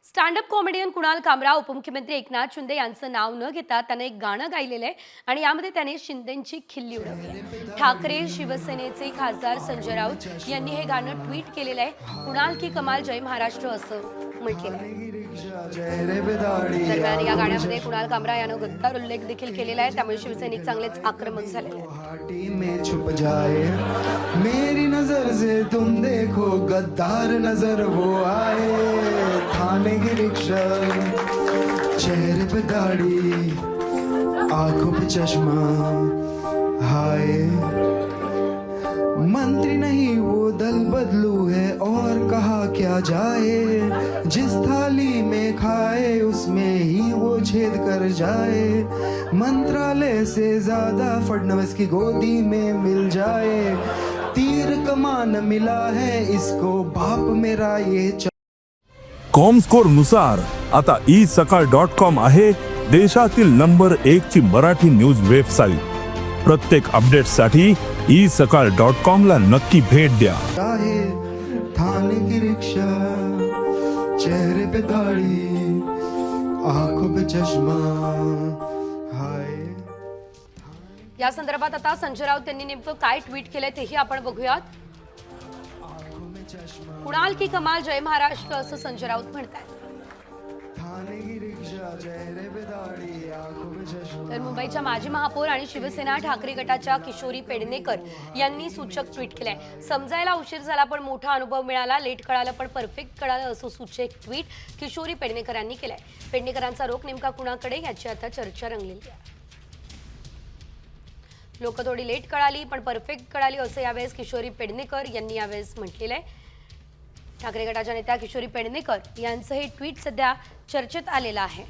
Stand up comedian Kunal कामरा उपमुख्यमंत्री एकनाथ शिंदे यांचं नाव न घेता त्याने एक गाणं गायलेलं आहे आणि यामध्ये त्याने शिंदेंची खिल्ली उडवली आहे। ठाकरे शिवसेनेचे खासदार संजय राऊत यांनी हे गाणं ट्विट केलेलं आहे। कुणाल की कमाल जय महाराष्ट्र असं म्हटलेलं आहे। दरम्यान या गाण्यामध्ये कुणाल कामरा यानं गद्दार उल्लेख देखील केलेला आहे, त्यामुळे शिवसैनिक चांगलेच आक्रमक झालेले आहेत। मेरी नजर से तुम देखो गद्दार नजर वो आए, थाने की रिक्शा चेहरे पे दाढ़ी आंखों पे चश्मा, हाय मंत्री नहीं वो दल बदलू है और कहा क्या जाए, जिस थाली में खाए उसमें ही वो छेद कर जाए, मंत्रालय से ज्यादा फडणवीस की गोदी में मिल जाए, तीर कमान मिला है इसको बाप मेरा ये कॉमस्कोर नुसार आता isakal.com आहे देशातील नंबर 1 ची मराठी न्यूज वेबसाईट। प्रत्येक अपडेटसाठी isakal.com ला नक्की भेट द्या। थाने की रिक्शा चेहरे पे दाढ़ी आंखों पे चश्मा, हाय। या संदर्भात आता संजय राऊत यांनी नेमकं काय ट्विट केलंय तेही आपण बघूयात। कुणाल की कमाल जय महाराष्ट्र असं संजय राऊत म्हणतात। तर मुंबईच्या माजी महापौर आणि शिवसेना ठाकरे गटाच्या किशोरी पेडणेकर यांनी सूचक ट्विट केलंय। समजायला उशीर झाला पण मोठा अनुभव मिळाला, लेट कळालं पण परफेक्ट कळालं असं सूचक ट्विट किशोरी पेडणेकर यांनी केलंय। पेडणेकरांचा रोख नेमका कुणाकडे याची आता चर्चा रंगलेली आहे। लोक थोडी लेट कळाली पण परफेक्ट कळाली असं यावेळेस किशोरी पेडणेकर यांनी यावेळेस म्हटलेलं आहे। ठाकरे गटाच्या नेत्या किशोरी पेडणेकर यांचं हे ट्विट सध्या चर्चेत आलेलं आहे।